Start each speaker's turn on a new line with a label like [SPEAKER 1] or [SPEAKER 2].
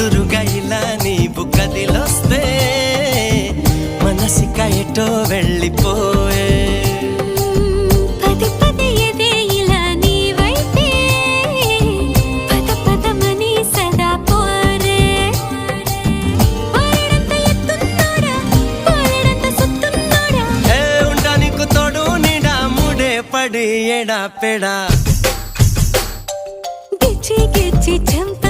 [SPEAKER 1] ఎదురుగా ఇలా నీవు కదిలొస్తే మనసిక ఎటో వెళ్ళిపోయే పడి ఎడా పెడా
[SPEAKER 2] గిచ్చి గిచ్చి చంప